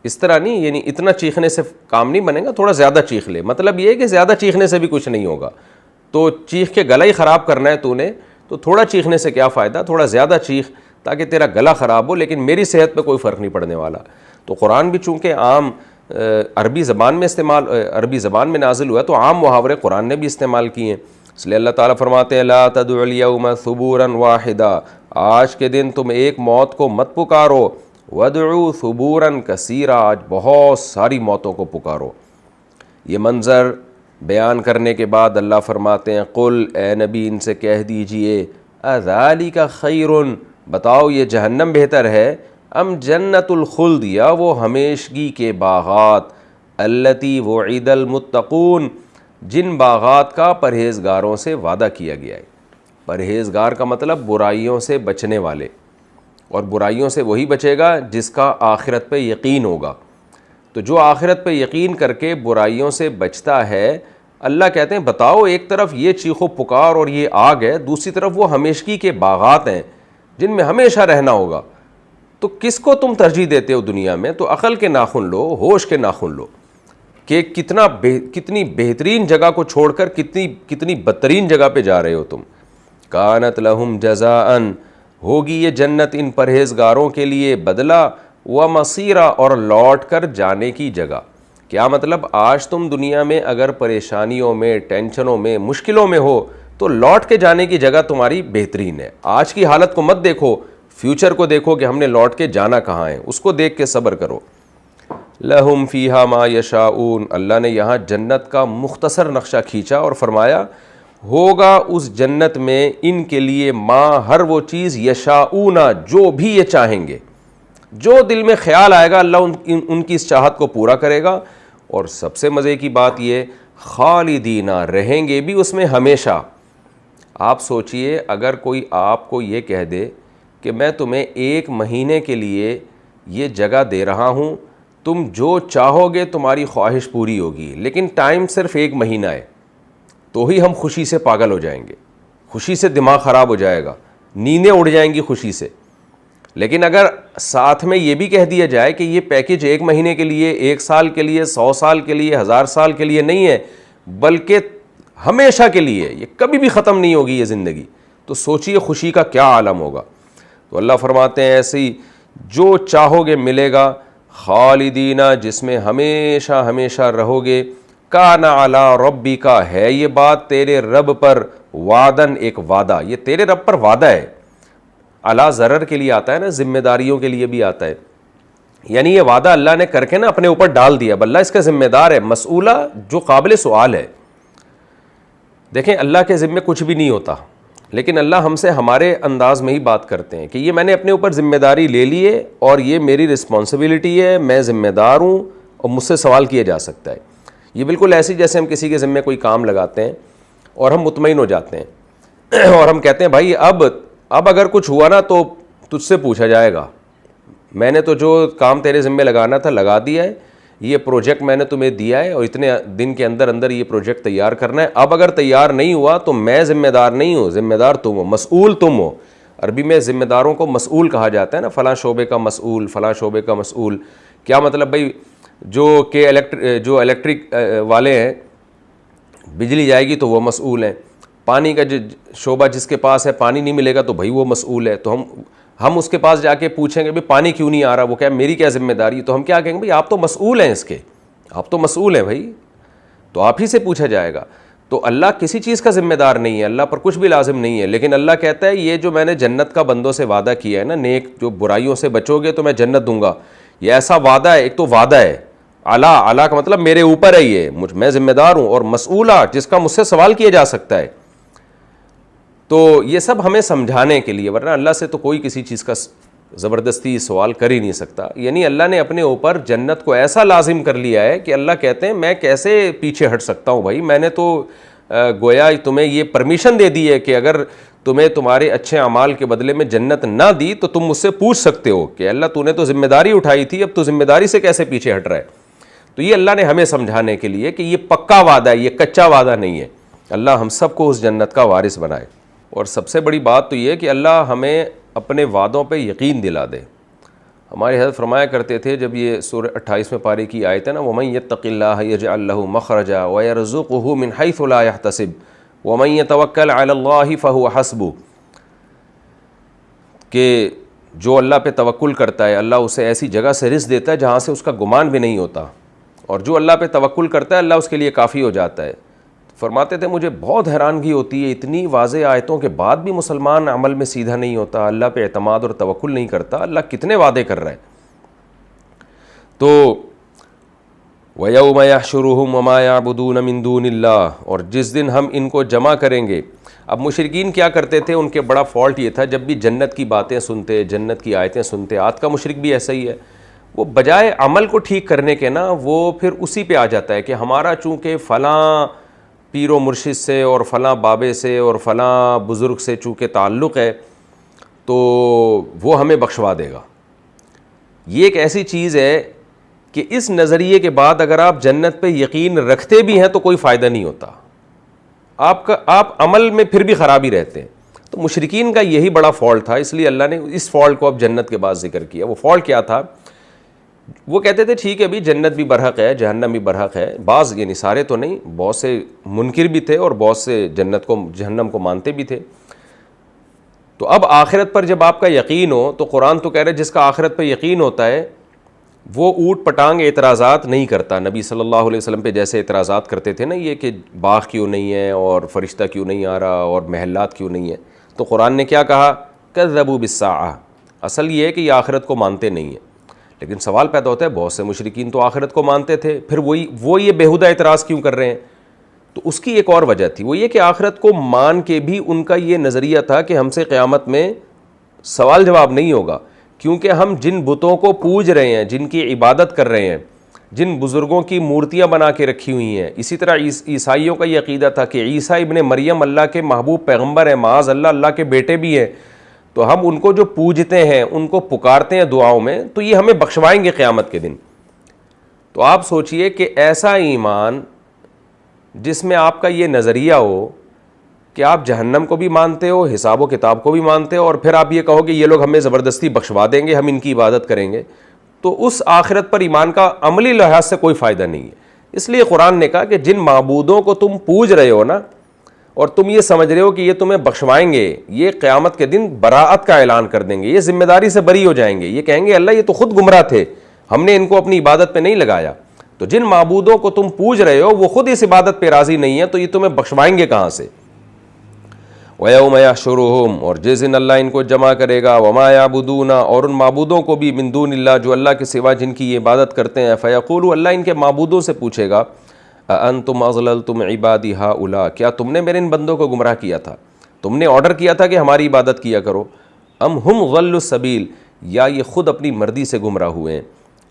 اس طرح نہیں، یعنی اتنا چیخنے سے کام نہیں بنے گا، تھوڑا زیادہ چیخ لے. مطلب یہ ہے کہ زیادہ چیخنے سے بھی کچھ نہیں ہوگا. تو چیخ کے گلا ہی خراب کرنا ہے تو نے، تو تھوڑا چیخنے سے کیا فائدہ، تھوڑا زیادہ چیخ تاکہ تیرا گلا خراب ہو لیکن میری صحت پہ کوئی فرق نہیں پڑنے والا. تو قرآن بھی چونکہ عام عربی زبان میں نازل ہوا ہے تو عام محاورے قرآن نے بھی استعمال کیے ہیں. اس لیے اللہ تعالیٰ فرماتے ہیں لا تدعوا اليوم ثبورا واحدا، آج کے دن تم ایک موت کو مت پکارو، وادعوا ثبورا کثیرا، آج بہت ساری موتوں کو پکارو. یہ منظر بیان کرنے کے بعد اللہ فرماتے ہیں قل، اے نبی ان سے کہہ دیجئے اذالک خیر، بتاؤ یہ جہنم بہتر ہے، ام جنت الخلد، یا وہ ہمیشگی کے باغات، التی وعد المتقون، جن باغات کا پرہیزگاروں سے وعدہ کیا گیا ہے. پرہیزگار کا مطلب برائیوں سے بچنے والے، اور برائیوں سے وہی بچے گا جس کا آخرت پہ یقین ہوگا. تو جو آخرت پہ یقین کر کے برائیوں سے بچتا ہے، اللہ کہتے ہیں بتاؤ ایک طرف یہ چیخو پکار اور یہ آگ ہے، دوسری طرف وہ ہمیشگی کے باغات ہیں جن میں ہمیشہ رہنا ہوگا. تو کس کو تم ترجیح دیتے ہو دنیا میں؟ تو عقل کے ناخن لو، ہوش کے ناخن لو کہ کتنی بہترین جگہ کو چھوڑ کر کتنی بدترین جگہ پہ جا رہے ہو تم. کانت لہم جزاء، ہوگی یہ جنت ان پرہیزگاروں کے لیے بدلہ، ومصیرا، اور لوٹ کر جانے کی جگہ. کیا مطلب، آج تم دنیا میں اگر پریشانیوں میں، ٹینشنوں میں، مشکلوں میں ہو تو لوٹ کے جانے کی جگہ تمہاری بہترین ہے. آج کی حالت کو مت دیکھو، فیوچر کو دیکھو کہ ہم نے لوٹ کے جانا کہاں ہے، اس کو دیکھ کے صبر کرو. لہم فیہا ما یشاؤون، اللہ نے یہاں جنت کا مختصر نقشہ کھینچا اور فرمایا ہوگا اس جنت میں ان کے لیے ما، ہر وہ چیز، یشاؤون، جو بھی یہ چاہیں گے، جو دل میں خیال آئے گا اللہ ان کی اس چاہت کو پورا کرے گا. اور سب سے مزے کی بات یہ، خالدین، رہیں گے بھی اس میں ہمیشہ. آپ سوچئے اگر کوئی آپ کو یہ کہہ دے کہ میں تمہیں 1 مہینے کے لیے یہ جگہ دے رہا ہوں، تم جو چاہو گے تمہاری خواہش پوری ہوگی، لیکن ٹائم صرف 1 مہینہ ہے، تو ہی ہم خوشی سے پاگل ہو جائیں گے، خوشی سے دماغ خراب ہو جائے گا، نیندیں اڑ جائیں گی خوشی سے. لیکن اگر ساتھ میں یہ بھی کہہ دیا جائے کہ یہ پیکج 1 مہینے کے لیے، 1 سال کے لیے، 100 سال کے لیے، 1000 سال کے لیے نہیں ہے، بلکہ ہمیشہ کے لیے، یہ کبھی بھی ختم نہیں ہوگی یہ زندگی، تو سوچئے خوشی کا کیا عالم ہوگا. تو اللہ فرماتے ہیں ایسے ہی جو چاہو گے ملے گا، خالدین، جس میں ہمیشہ ہمیشہ رہو گے. کان علی ربک، ہے یہ بات تیرے رب پر، وعدن، ایک وعدہ، یہ تیرے رب پر وعدہ ہے. علی ضرر کے لیے آتا ہے نا، ذمہ داریوں کے لیے بھی آتا ہے. یعنی یہ وعدہ اللہ نے کر کے نا اپنے اوپر ڈال دیا، اب اللہ اس کا ذمہ دار ہے، مسئولہ، جو قابل سوال ہے. دیکھیں اللہ کے ذمے کچھ بھی نہیں ہوتا، لیکن اللہ ہم سے ہمارے انداز میں ہی بات کرتے ہیں کہ یہ میں نے اپنے اوپر ذمہ داری لے لی ہے اور یہ میری رسپانسبلٹی ہے، میں ذمہ دار ہوں اور مجھ سے سوال کیا جا سکتا ہے. یہ بالکل ایسی جیسے ہم کسی کے ذمے کوئی کام لگاتے ہیں اور ہم مطمئن ہو جاتے ہیں اور ہم کہتے ہیں بھائی اب اگر کچھ ہوا نا تو تجھ سے پوچھا جائے گا، میں نے تو جو کام تیرے ذمے لگانا تھا لگا دیا ہے، یہ پروجیکٹ میں نے تمہیں دیا ہے اور اتنے دن کے اندر یہ پروجیکٹ تیار کرنا ہے، اب اگر تیار نہیں ہوا تو میں ذمہ دار نہیں ہوں، ذمہ دار تم ہو، مسئول تم ہو. عربی میں ذمہ داروں کو مسئول کہا جاتا ہے نا، فلاں شعبے کا مسئول، فلاں شعبے کا مسئول. کیا مطلب بھائی جو الیکٹرک والے ہیں، بجلی جائے گی تو وہ مسئول ہیں، پانی کا شعبہ جس کے پاس ہے پانی نہیں ملے گا تو بھائی وہ مسئول ہے. تو ہم اس کے پاس جا کے پوچھیں گے بھائی پانی کیوں نہیں آ رہا، وہ کہے میری کیا ذمہ داری، تو ہم کیا کہیں گے بھائی آپ تو مسئول ہیں اس کے، آپ تو مسئول ہیں بھائی، تو آپ ہی سے پوچھا جائے گا. تو اللہ کسی چیز کا ذمہ دار نہیں ہے, اللہ پر کچھ بھی لازم نہیں ہے, لیکن اللہ کہتا ہے یہ جو میں نے جنت کا بندوں سے وعدہ کیا ہے نا, نیک جو برائیوں سے بچو گے تو میں جنت دوں گا, یہ ایسا وعدہ ہے. ایک تو وعدہ ہے, اعلیٰ کا مطلب میرے اوپر ہے, یہ میں ذمہ دار ہوں, اور مسئولہ جس کا مجھ سے سوال کیا جا سکتا ہے. تو یہ سب ہمیں سمجھانے کے لیے, ورنہ اللہ سے تو کوئی کسی چیز کا زبردستی سوال کر ہی نہیں سکتا. یعنی اللہ نے اپنے اوپر جنت کو ایسا لازم کر لیا ہے کہ اللہ کہتے ہیں میں کیسے پیچھے ہٹ سکتا ہوں بھائی, میں نے تو گویا تمہیں یہ پرمیشن دے دی ہے کہ اگر تمہیں تمہارے اچھے اعمال کے بدلے میں جنت نہ دی تو تم مجھ سے پوچھ سکتے ہو کہ اللہ تو نے تو ذمہ داری اٹھائی تھی, اب تو ذمہ داری سے کیسے پیچھے ہٹ رہا ہے. تو یہ اللہ نے ہمیں سمجھانے کے لیے کہ یہ پکا وعدہ ہے, یہ کچا وعدہ نہیں ہے. اللہ ہم سب کو اس جنت کا وارث بنائے. اور سب سے بڑی بات تو یہ کہ اللہ ہمیں اپنے وعدوں پہ یقین دلا دے. ہمارے حضرت فرمایا کرتے تھے جب یہ سورہ 28 پارے کی آیت ہے نا, وَمَن يَتَّقِ اللَّهَ يَجْعَل لَّهُ مَخْرَجًا وَيَرْزُقْهُ مِنْ حَيْثُ لَا يَحْتَسِبُ وَمَن يَتَوَكَّلْ عَلَى اللَّهِ فَهُوَ حَسْبُهُ, کہ جو اللہ پہ توکل کرتا ہے اللہ اسے ایسی جگہ سے رزق دیتا ہے جہاں سے اس کا گمان بھی نہیں ہوتا, اور جو اللہ پہ توکل کرتا ہے اللہ اس کے لیے کافی ہو جاتا ہے. فرماتے تھے مجھے بہت حیرانگی ہوتی ہے, اتنی واضح آیتوں کے بعد بھی مسلمان عمل میں سیدھا نہیں ہوتا, اللہ پہ اعتماد اور توکل نہیں کرتا. اللہ کتنے وعدے کر رہا ہے. تو وَيَوْمَ يَحْشُرُهُمْ وَمَا يَعْبُدُونَ مِن دُونِ اللَّهِ, اور جس دن ہم ان کو جمع کریں گے. اب مشرکین کیا کرتے تھے, ان کے بڑا فالٹ یہ تھا, جب بھی جنت کی باتیں سنتے, جنت کی آیتیں سنتے, آج کا مشرک بھی ایسا ہی ہے, وہ بجائے عمل کو ٹھیک کرنے کے نا وہ پھر اسی پہ آ جاتا ہے کہ ہمارا چونکہ فلاں پیر و مرشد سے اور فلاں بابے سے اور فلاں بزرگ سے چونکہ تعلق ہے تو وہ ہمیں بخشوا دے گا. یہ ایک ایسی چیز ہے کہ اس نظریے کے بعد اگر آپ جنت پہ یقین رکھتے بھی ہیں تو کوئی فائدہ نہیں ہوتا, آپ عمل میں پھر بھی خرابی رہتے ہیں. تو مشرکین کا یہی بڑا فالٹ تھا, اس لیے اللہ نے اس فالٹ کو اب جنت کے بعد ذکر کیا. وہ فالٹ کیا تھا, وہ کہتے تھے ٹھیک ہے بھی جنت بھی برحق ہے, جہنم بھی برحق ہے. بعض یعنی سارے تو نہیں, بہت سے منکر بھی تھے اور بہت سے جنت کو جہنم کو مانتے بھی تھے. تو اب آخرت پر جب آپ کا یقین ہو تو قرآن تو کہہ رہے جس کا آخرت پہ یقین ہوتا ہے وہ اوٹ پٹانگ اعتراضات نہیں کرتا. نبی صلی اللہ علیہ وسلم پہ جیسے اعتراضات کرتے تھے نا یہ کہ باغ کیوں نہیں ہے اور فرشتہ کیوں نہیں آ رہا اور محلات کیوں نہیں ہے, تو قرآن نے کیا کہا, کذبوا بالساعہ. اصل یہ ہے کہ یہ آخرت کو مانتے نہیں ہیں. لیکن سوال پیدا ہوتا ہے بہت سے مشرکین تو آخرت کو مانتے تھے, پھر وہ یہ بیہودہ اعتراض کیوں کر رہے ہیں. تو اس کی ایک اور وجہ تھی, وہ یہ کہ آخرت کو مان کے بھی ان کا یہ نظریہ تھا کہ ہم سے قیامت میں سوال جواب نہیں ہوگا, کیونکہ ہم جن بتوں کو پوج رہے ہیں, جن کی عبادت کر رہے ہیں, جن بزرگوں کی مورتیاں بنا کے رکھی ہوئی ہیں. اسی طرح عیسائیوں کا یہ عقیدہ تھا کہ عیسیٰ ابن مریم اللہ کے محبوب پیغمبر ہیں, معاذ اللہ کے بیٹے بھی ہیں, تو ہم ان کو جو پوجتے ہیں, ان کو پکارتے ہیں دعاؤں میں, تو یہ ہمیں بخشوائیں گے قیامت کے دن. تو آپ سوچئے کہ ایسا ایمان جس میں آپ کا یہ نظریہ ہو کہ آپ جہنم کو بھی مانتے ہو, حساب و کتاب کو بھی مانتے ہو, اور پھر آپ یہ کہو کہ یہ لوگ ہمیں زبردستی بخشوا دیں گے, ہم ان کی عبادت کریں گے, تو اس آخرت پر ایمان کا عملی لحاظ سے کوئی فائدہ نہیں ہے. اس لیے قرآن نے کہا کہ جن معبودوں کو تم پوج رہے ہو نا, اور تم یہ سمجھ رہے ہو کہ یہ تمہیں بخشوائیں گے, یہ قیامت کے دن براءت کا اعلان کر دیں گے, یہ ذمہ داری سے بری ہو جائیں گے, یہ کہیں گے اللہ یہ تو خود گمراہ تھے, ہم نے ان کو اپنی عبادت پہ نہیں لگایا. تو جن معبودوں کو تم پوج رہے ہو وہ خود اس عبادت پہ راضی نہیں ہے, تو یہ تمہیں بخشوائیں گے کہاں سے. وَيَوْمَ يَحْشُرُهُمْ, اور جس دن اللہ ان کو جمع کرے گا, وَمَا يَعْبُدُونَ, اور ان معبودوں کو بھی, من دون اللہ, جو اللہ کے سوا جن کی یہ عبادت کرتے ہیں, فَيَقُولُ, اللہ ان کے معبودوں سے پوچھے گا, أَأَنْتُمْ أَضْلَلْتُمْ عِبَادِي هَؤُلَاءِ, کیا تم نے میرے ان بندوں کو گمراہ کیا تھا, تم نے آرڈر کیا تھا کہ ہماری عبادت کیا کرو, أَمْ هُمْ ضَلُّوا السَّبِيلَ, یا یہ خود اپنی مرضی سے گمراہ ہوئے ہیں.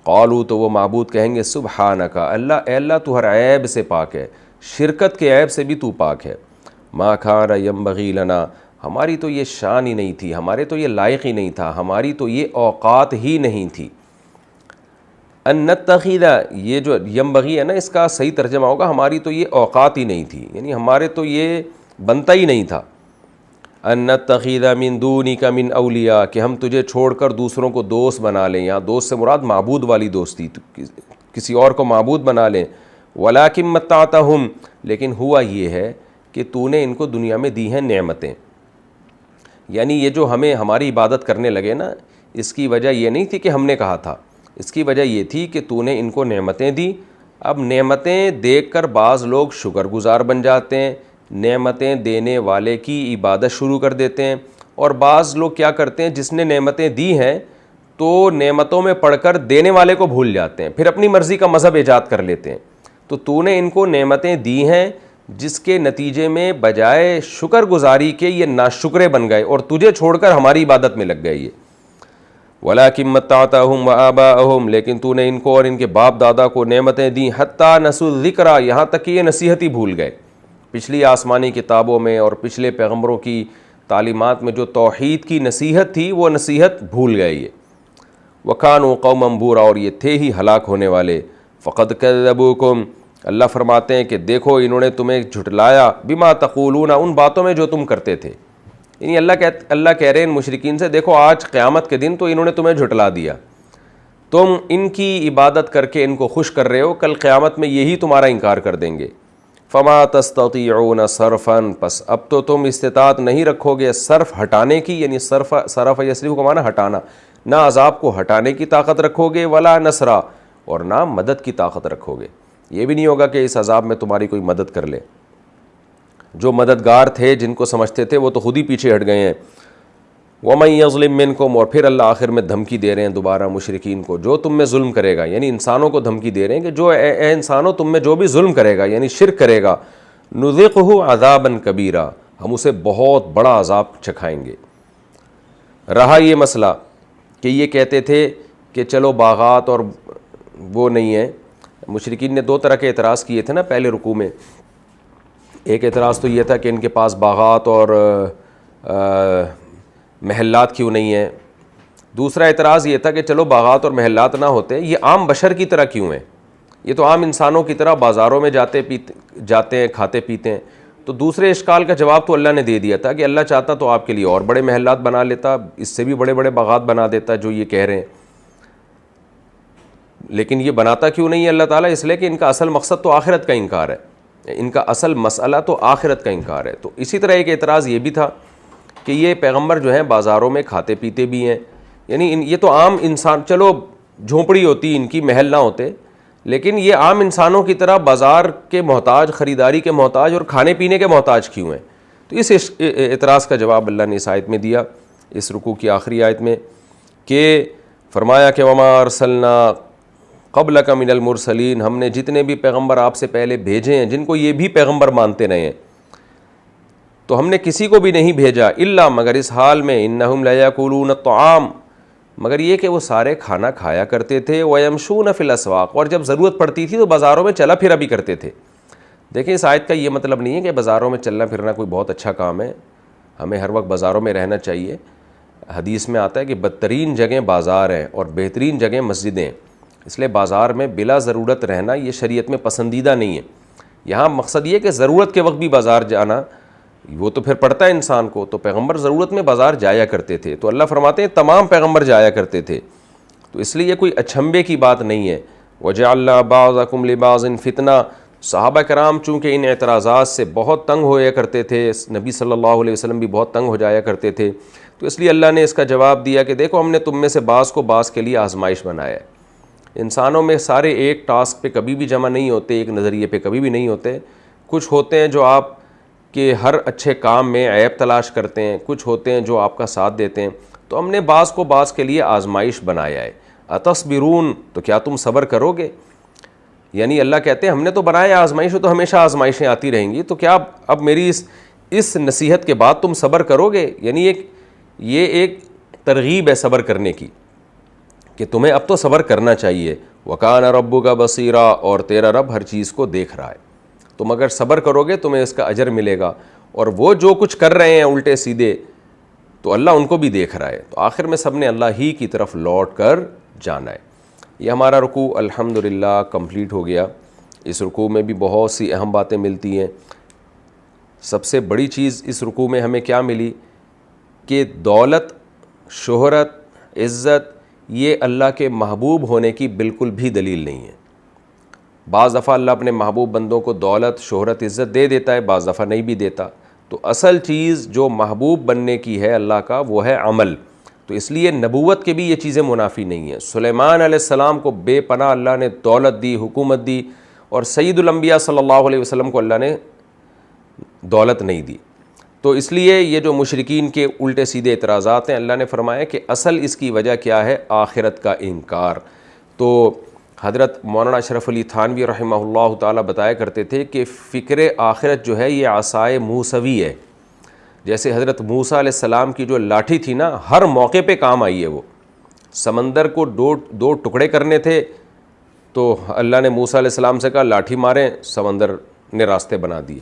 قالوا, تو وہ معبود کہیں گے, سبحانک, اللہ اے اللہ تو ہر عیب سے پاک ہے, شرکت کے عیب سے بھی تو پاک ہے. ما کان ینبغی لنا, ہماری تو یہ شان ہی نہیں تھی, ہمارے تو یہ لائق ہی نہیں تھا, ہماری تو یہ اوقات ہی نہیں تھی. ان نتخذ, یہ جو ینبغی ہے نا اس کا صحیح ترجمہ ہوگا ہماری تو یہ اوقات ہی نہیں تھی, یعنی ہمارے تو یہ بنتا ہی نہیں تھا. ان نتخذ من دونک من اولیاء, کہ ہم تجھے چھوڑ کر دوسروں کو دوست بنا لیں, یہاں دوست سے مراد معبود والی دوستی, کسی اور کو معبود بنا لیں. ولکن متعتہم, لیکن ہوا یہ ہے کہ تو نے ان کو دنیا میں دی ہیں نعمتیں, یعنی یہ جو ہمیں ہماری عبادت کرنے لگے نا, اس کی وجہ یہ نہیں تھی کہ ہم نے کہا تھا, اس کی وجہ یہ تھی کہ تو نے ان کو نعمتیں دی, اب نعمتیں دیکھ کر بعض لوگ شکر گزار بن جاتے ہیں، نعمتیں دینے والے کی عبادت شروع کر دیتے ہیں، اور بعض لوگ کیا کرتے ہیں، جس نے نعمتیں دی ہیں تو نعمتوں میں پڑھ کر دینے والے کو بھول جاتے ہیں، پھر اپنی مرضی کا مذہب ایجاد کر لیتے ہیں۔ تو نے ان کو نعمتیں دی ہیں جس کے نتیجے میں بجائے شکر گزاری کے یہ ناشکرے بن گئے اور تجھے چھوڑ کر ہماری عبادت میں لگ گئے یہ۔ وَلَٰكِن مَّتَّعْتَهُمْ وَآبَاءَهُمْ، لیکن تو نے ان کو اور ان کے باپ دادا کو نعمتیں دیں، حتیٰ نسوا الذکر، یہاں تک کہ یہ نصیحت ہی بھول گئے۔ پچھلی آسمانی کتابوں میں اور پچھلے پیغمبروں کی تعلیمات میں جو توحید کی نصیحت تھی وہ نصیحت بھول گئے یہ۔ وَكَانُوا قَوْمًا بُورًا، اور یہ تھے ہی ہلاک ہونے والے۔ فَقَدْ كَذَّبُوكُمْ، اللہ فرماتے ہیں کہ دیکھو انہوں نے تمہیں جھٹلایا، بِمَا تَقُولُونَ، ان باتوں میں جو تم کرتے تھے۔ یعنی اللہ کہہ رہے ہیں ان مشرکین سے، دیکھو آج قیامت کے دن تو انہوں نے تمہیں جھٹلا دیا، تم ان کی عبادت کر کے ان کو خوش کر رہے ہو، کل قیامت میں یہی تمہارا انکار کر دیں گے۔ فَمَا تَسْتَطِيعُونَ صَرْفًا، پس اب تو تم استطاعت نہیں رکھو گے صرف ہٹانے کی، یعنی صرف یصرف کا معنی ہٹانا، نہ عذاب کو ہٹانے کی طاقت رکھو گے، ولا نصرا، اور نہ مدد کی طاقت رکھو گے۔ یہ بھی نہیں ہوگا کہ اس عذاب میں تمہاری کوئی مدد کر لے۔ جو مددگار تھے جن کو سمجھتے تھے وہ تو خود ہی پیچھے ہٹ گئے ہیں۔ وَمَن يَظْلِم مِّنكُمْ، اور پھر اللہ آخر میں دھمکی دے رہے ہیں دوبارہ مشرکین کو، جو تم میں ظلم کرے گا، یعنی انسانوں کو دھمکی دے رہے ہیں کہ جو اے انسانوں تم میں جو بھی ظلم کرے گا یعنی شرک کرے گا، نُذِقْهُ عَذَابًا كَبِيرًا، ہم اسے بہت بڑا عذاب چکھائیں گے۔ رہا یہ مسئلہ کہ یہ کہتے تھے کہ چلو باغات اور وہ نہیں ہے، مشرکین نے دو طرح کے اعتراض کیے تھے نا پہلے رکوع میں۔ ایک اعتراض تو یہ تھا کہ ان کے پاس باغات اور محلات کیوں نہیں ہیں، دوسرا اعتراض یہ تھا کہ چلو باغات اور محلات نہ ہوتے، یہ عام بشر کی طرح کیوں ہیں، یہ تو عام انسانوں کی طرح بازاروں میں جاتے ہیں، کھاتے پیتے ہیں۔ تو دوسرے اشکال کا جواب تو اللہ نے دے دیا تھا کہ اللہ چاہتا تو آپ کے لیے اور بڑے محلات بنا لیتا، اس سے بھی بڑے بڑے باغات بنا دیتا جو یہ کہہ رہے ہیں، لیکن یہ بناتا کیوں نہیں ہے اللہ تعالیٰ؟ اس لیے کہ ان کا اصل مقصد تو آخرت کا انکار ہے، ان کا اصل مسئلہ تو آخرت کا انکار ہے۔ تو اسی طرح ایک اعتراض یہ بھی تھا کہ یہ پیغمبر جو ہیں بازاروں میں کھاتے پیتے بھی ہیں، یعنی یہ تو عام انسان، چلو جھونپڑی ہوتی ان کی، محل نہ ہوتے، لیکن یہ عام انسانوں کی طرح بازار کے محتاج، خریداری کے محتاج اور کھانے پینے کے محتاج کیوں ہیں؟ تو اس اعتراض کا جواب اللہ نے اس آیت میں دیا، اس رکوع کی آخری آیت میں، کہ فرمایا کہ وَمَا أَرْسَلْنَا قَبْلَكَ مِنَ الْمُرْسَلِينَ، ہم نے جتنے بھی پیغمبر آپ سے پہلے بھیجے ہیں جن کو یہ بھی پیغمبر مانتے رہے ہیں، تو ہم نے کسی کو بھی نہیں بھیجا الا مگر اس حال میں انہم لیاکلون الطعام، مگر یہ کہ وہ سارے کھانا کھایا کرتے تھے، ویمشون فی الاسواق، اور جب ضرورت پڑتی تھی تو بازاروں میں چلا پھرا بھی کرتے تھے۔ دیکھیں اس آیت کا یہ مطلب نہیں ہے کہ بازاروں میں چلنا پھرنا کوئی بہت اچھا کام ہے، ہمیں ہر وقت بازاروں میں رہنا چاہیے۔ حدیث میں آتا ہے کہ بدترین جگہیں بازار ہیں اور بہترین جگہیں مسجدیں، اس لیے بازار میں بلا ضرورت رہنا یہ شریعت میں پسندیدہ نہیں ہے۔ یہاں مقصد یہ کہ ضرورت کے وقت بھی بازار جانا وہ تو پھر پڑتا ہے انسان کو، تو پیغمبر ضرورت میں بازار جایا کرتے تھے، تو اللہ فرماتے ہیں تمام پیغمبر جایا کرتے تھے، تو اس لیے یہ کوئی اچھمبے کی بات نہیں ہے۔ وَجَعَلْنَا بَعْضَكُمْ لِبَعْضٍ فِتْنَةً، صحابہ کرام چونکہ ان اعتراضات سے بہت تنگ ہویا کرتے تھے، نبی صلی اللہ علیہ وسلم بھی بہت تنگ ہو جایا کرتے تھے، تو اس لیے اللہ نے اس کا جواب دیا کہ دیکھو ہم نے تم میں سے بعض کو بعض کے لیے آزمائش بنایا ہے۔ انسانوں میں سارے ایک ٹاسک پہ کبھی بھی جمع نہیں ہوتے، ایک نظریے پہ کبھی بھی نہیں ہوتے، کچھ ہوتے ہیں جو آپ کے ہر اچھے کام میں عیب تلاش کرتے ہیں، کچھ ہوتے ہیں جو آپ کا ساتھ دیتے ہیں، تو ہم نے بعض کو بعض کے لیے آزمائش بنایا ہے۔ اتصبرون، تو کیا تم صبر کرو گے؟ یعنی اللہ کہتے ہیں ہم نے تو بنایا آزمائش، تو ہمیشہ آزمائشیں آتی رہیں گی، تو کیا اب میری اس نصیحت کے بعد تم صبر کرو گے؟ یعنی یہ ایک ترغیب ہے صبر کرنے کی کہ تمہیں اب تو صبر کرنا چاہیے۔ وَكَانَ رَبُّكَ بَصِيرًا، اور تیرا رب ہر چیز کو دیکھ رہا ہے، تم اگر صبر کرو گے تمہیں اس کا اجر ملے گا، اور وہ جو کچھ کر رہے ہیں الٹے سیدھے تو اللہ ان کو بھی دیکھ رہا ہے، تو آخر میں سب نے اللہ ہی کی طرف لوٹ کر جانا ہے۔ یہ ہمارا رکوع الحمدللہ کمپلیٹ ہو گیا۔ اس رکوع میں بھی بہت سی اہم باتیں ملتی ہیں۔ سب سے بڑی چیز اس رکوع میں ہمیں کیا ملی کہ دولت، شہرت، عزت یہ اللہ کے محبوب ہونے کی بالکل بھی دلیل نہیں ہے۔ بعض دفعہ اللہ اپنے محبوب بندوں کو دولت، شہرت، عزت دے دیتا ہے، بعض دفعہ نہیں بھی دیتا، تو اصل چیز جو محبوب بننے کی ہے اللہ کا وہ ہے عمل، تو اس لیے نبوت کے بھی یہ چیزیں منافی نہیں ہیں۔ سلیمان علیہ السلام کو بے پناہ اللہ نے دولت دی، حکومت دی، اور سید الانبیاء صلی اللہ علیہ وسلم کو اللہ نے دولت نہیں دی. تو اس لیے یہ جو مشرکین کے الٹے سیدھے اعتراضات ہیں، اللہ نے فرمایا کہ اصل اس کی وجہ کیا ہے؟ آخرت کا انکار. تو حضرت مولانا اشرف علی تھانوی رحمہ اللہ تعالیٰ بتایا کرتے تھے کہ فکر آخرت جو ہے یہ عصائے موسوی ہے. جیسے حضرت موسیٰ علیہ السلام کی جو لاٹھی تھی نا، ہر موقع پہ کام آئی ہے. وہ سمندر کو دو ٹکڑے کرنے تھے تو اللہ نے موسیٰ علیہ السلام سے کہا لاٹھی ماریں، سمندر نے راستے بنا دیے.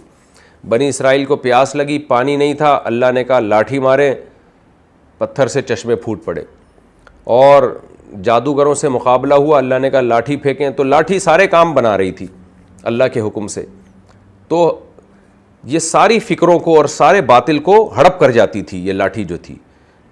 بنی اسرائیل کو پیاس لگی، پانی نہیں تھا، اللہ نے کہا لاٹھی ماریں، پتھر سے چشمے پھوٹ پڑے. اور جادوگروں سے مقابلہ ہوا، اللہ نے کہا لاٹھی پھینکیں، تو لاٹھی سارے کام بنا رہی تھی اللہ کے حکم سے. تو یہ ساری فکروں کو اور سارے باطل کو ہڑپ کر جاتی تھی یہ لاٹھی جو تھی.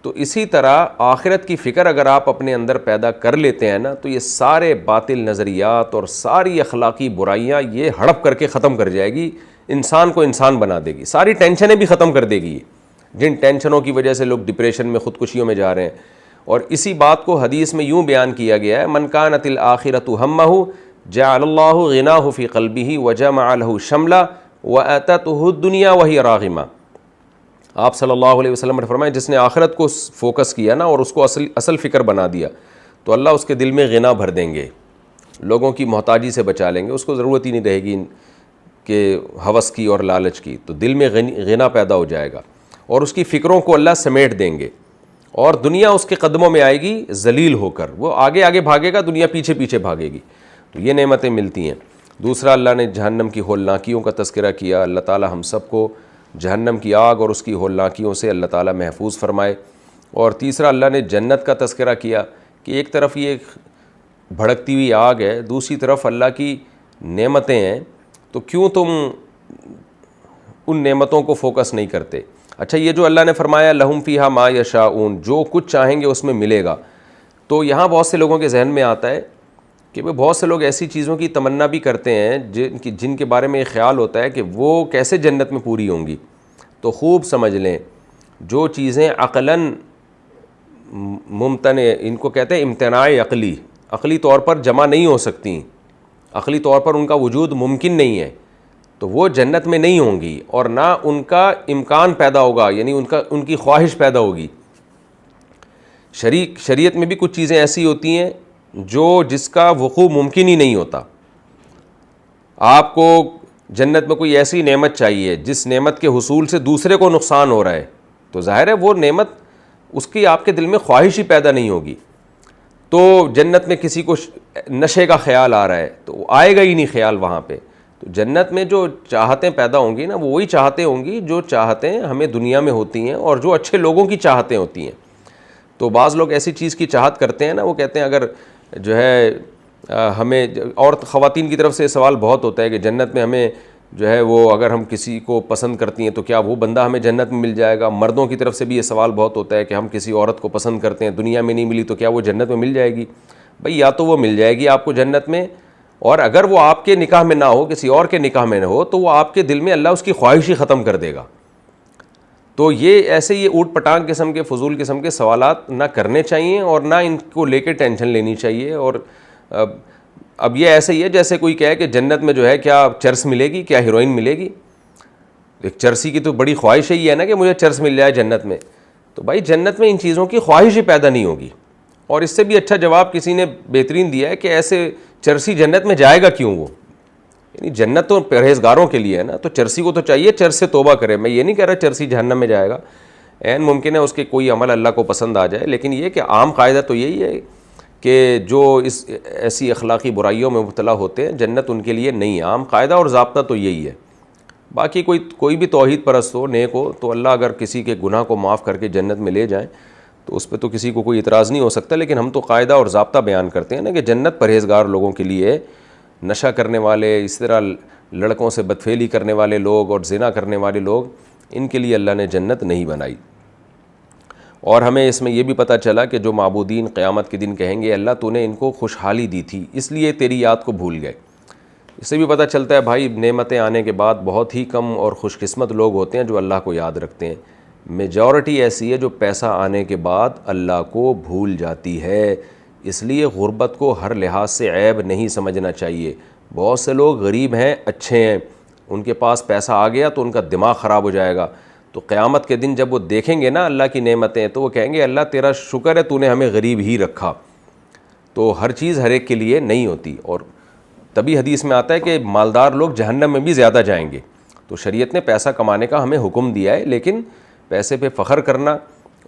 تو اسی طرح آخرت کی فکر اگر آپ اپنے اندر پیدا کر لیتے ہیں نا، تو یہ سارے باطل نظریات اور ساری اخلاقی برائیاں یہ ہڑپ کر کے ختم کر جائے گی، انسان کو انسان بنا دے گی، ساری ٹینشنیں بھی ختم کر دے گی. جن ٹینشنوں کی وجہ سے لوگ ڈپریشن میں، خودکشیوں میں جا رہے ہیں. اور اسی بات کو حدیث میں یوں بیان کیا گیا ہے، من کانت الآخرۃ ہمہ جعل اللہ غناہ فی قلبہ وجمع لہ شملہ واتتہ الدنیا وہی راغمہ. آپ صلی اللہ علیہ وسلم نے فرمایا جس نے آخرت کو فوکس کیا نا اور اس کو اصل فکر بنا دیا تو اللہ اس کے دل میں غنا بھر دیں گے، لوگوں کی محتاجی سے بچا لیں گے، اس کو ضرورت ہی نہیں رہے گی کہ ہوس کی اور لالچ کی. تو دل میں غنا پیدا ہو جائے گا اور اس کی فکروں کو اللہ سمیٹ دیں گے اور دنیا اس کے قدموں میں آئے گی ذلیل ہو کر. وہ آگے آگے بھاگے گا، دنیا پیچھے پیچھے بھاگے گی. تو یہ نعمتیں ملتی ہیں. دوسرا، اللہ نے جہنم کی ہولناکیوں کا تذکرہ کیا. اللہ تعالی ہم سب کو جہنم کی آگ اور اس کی ہولناکیوں سے اللہ تعالی محفوظ فرمائے. اور تیسرا، اللہ نے جنت کا تذکرہ کیا کہ ایک طرف یہ بھڑکتی ہوئی آگ ہے، دوسری طرف اللہ کی نعمتیں ہیں. تو کیوں تم ان نعمتوں کو فوکس نہیں کرتے؟ اچھا، یہ جو اللہ نے فرمایا لہم فیہا ما یشاؤون، جو کچھ چاہیں گے اس میں ملے گا، تو یہاں بہت سے لوگوں کے ذہن میں آتا ہے کہ بہت سے لوگ ایسی چیزوں کی تمنا بھی کرتے ہیں جن کے بارے میں یہ خیال ہوتا ہے کہ وہ کیسے جنت میں پوری ہوں گی. تو خوب سمجھ لیں، جو چیزیں عقلاً ممتنع، ان کو کہتے ہیں امتناع عقلی طور پر جمع نہیں ہو سکتی، عقلی طور پر ان کا وجود ممکن نہیں ہے، تو وہ جنت میں نہیں ہوں گی اور نہ ان کا امکان پیدا ہوگا، یعنی ان کی خواہش پیدا ہوگی. شریعت میں بھی کچھ چیزیں ایسی ہوتی ہیں جس کا وقوع ممکن ہی نہیں ہوتا. آپ کو جنت میں کوئی ایسی نعمت چاہیے جس نعمت کے حصول سے دوسرے کو نقصان ہو رہا ہے، تو ظاہر ہے وہ نعمت، اس کی آپ کے دل میں خواہش ہی پیدا نہیں ہوگی. تو جنت میں کسی کو نشے کا خیال آ رہا ہے تو وہ آئے گا ہی نہیں خیال وہاں پہ. تو جنت میں جو چاہتیں پیدا ہوں گی نا، وہ وہی چاہتیں ہوں گی جو چاہتیں ہمیں دنیا میں ہوتی ہیں اور جو اچھے لوگوں کی چاہتیں ہوتی ہیں. تو بعض لوگ ایسی چیز کی چاہت کرتے ہیں نا، وہ کہتے ہیں اگر جو ہے ہمیں، اور خواتین کی طرف سے سوال بہت ہوتا ہے کہ جنت میں ہمیں جو ہے وہ اگر ہم کسی کو پسند کرتی ہیں تو کیا وہ بندہ ہمیں جنت میں مل جائے گا. مردوں کی طرف سے بھی یہ سوال بہت ہوتا ہے کہ ہم کسی عورت کو پسند کرتے ہیں، دنیا میں نہیں ملی تو کیا وہ جنت میں مل جائے گی. بھئی یا تو وہ مل جائے گی آپ کو جنت میں، اور اگر وہ آپ کے نکاح میں نہ ہو، کسی اور کے نکاح میں نہ ہو، تو وہ آپ کے دل میں اللہ اس کی خواہش ہی ختم کر دے گا. تو یہ ایسے یہ اوٹ پٹانگ قسم کے، فضول قسم کے سوالات نہ کرنے چاہیے اور نہ ان کو لے کے ٹینشن لینی چاہیے. اور اب یہ ایسے ہی ہے جیسے کوئی کہے کہ جنت میں جو ہے کیا چرس ملے گی، کیا ہیروئن ملے گی. ایک چرسی کی تو بڑی خواہش ہی ہے نا کہ مجھے چرس مل جائے جنت میں. تو بھائی جنت میں ان چیزوں کی خواہش ہی پیدا نہیں ہوگی. اور اس سے بھی اچھا جواب کسی نے بہترین دیا ہے کہ ایسے چرسی جنت میں جائے گا کیوں؟ وہ یعنی جنت تو پرہیزگاروں کے لیے ہے نا، تو چرسی کو تو چاہیے چرس سے توبہ کرے. میں یہ نہیں کہہ رہا چرسی جہنم میں جائے گا، عین ممکن ہے اس کے کوئی عمل اللہ کو پسند آ جائے، لیکن یہ کہ عام قاعدہ تو یہی ہے کہ جو اس ایسی اخلاقی برائیوں میں مبتلا ہوتے ہیں جنت ان کے لیے نہیں ہے. عام قاعدہ اور ضابطہ تو یہی ہے. باقی کوئی بھی توحید پرست ہو، نیک ہو، تو اللہ اگر کسی کے گناہ کو معاف کر کے جنت میں لے جائیں تو اس پہ تو کسی کو کوئی اعتراض نہیں ہو سکتا. لیکن ہم تو قاعدہ اور ضابطہ بیان کرتے ہیں نا کہ جنت پرہیزگار لوگوں کے لیے ہے. نشہ کرنے والے، اس طرح لڑکوں سے بدفعلی کرنے والے لوگ اور زنا کرنے والے لوگ، ان کے لیے اللہ نے جنت نہیں بنائی. اور ہمیں اس میں یہ بھی پتہ چلا کہ جو معبودین قیامت کے دن کہیں گے اللہ تو نے ان کو خوشحالی دی تھی اس لیے تیری یاد کو بھول گئے. اس سے بھی پتہ چلتا ہے بھائی نعمتیں آنے کے بعد بہت ہی کم اور خوش قسمت لوگ ہوتے ہیں جو اللہ کو یاد رکھتے ہیں. میجورٹی ایسی ہے جو پیسہ آنے کے بعد اللہ کو بھول جاتی ہے. اس لیے غربت کو ہر لحاظ سے عیب نہیں سمجھنا چاہیے، بہت سے لوگ غریب ہیں، اچھے ہیں، ان کے پاس پیسہ آ گیا تو ان کا دماغ خراب ہو جائے گا، تو قیامت کے دن جب وہ دیکھیں گے نا اللہ کی نعمتیں تو وہ کہیں گے اللہ تیرا شکر ہے تو نے ہمیں غریب ہی رکھا۔ تو ہر چیز ہر ایک کے لیے نہیں ہوتی، اور تبھی حدیث میں آتا ہے کہ مالدار لوگ جہنم میں بھی زیادہ جائیں گے۔ تو شریعت نے پیسہ کمانے کا ہمیں حکم دیا ہے، لیکن پیسے پہ فخر کرنا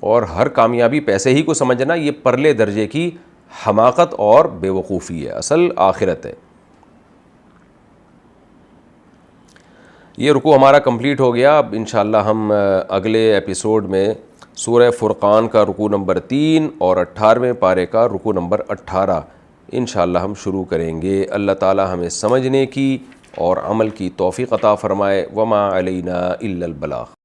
اور ہر کامیابی پیسے ہی کو سمجھنا یہ پرلے درجے کی حماقت اور بے وقوفی ہے، اصل آخرت ہے۔ یہ رکوع ہمارا کمپلیٹ ہو گیا۔ اب انشاءاللہ ہم اگلے ایپیسوڈ میں سورہ فرقان کا رکوع نمبر 3 اور 18ویں پارے کا رکوع نمبر 18 انشاءاللہ ہم شروع کریں گے۔ اللہ تعالی ہمیں سمجھنے کی اور عمل کی توفیق عطا فرمائے۔ وما علینا الا البلاغ۔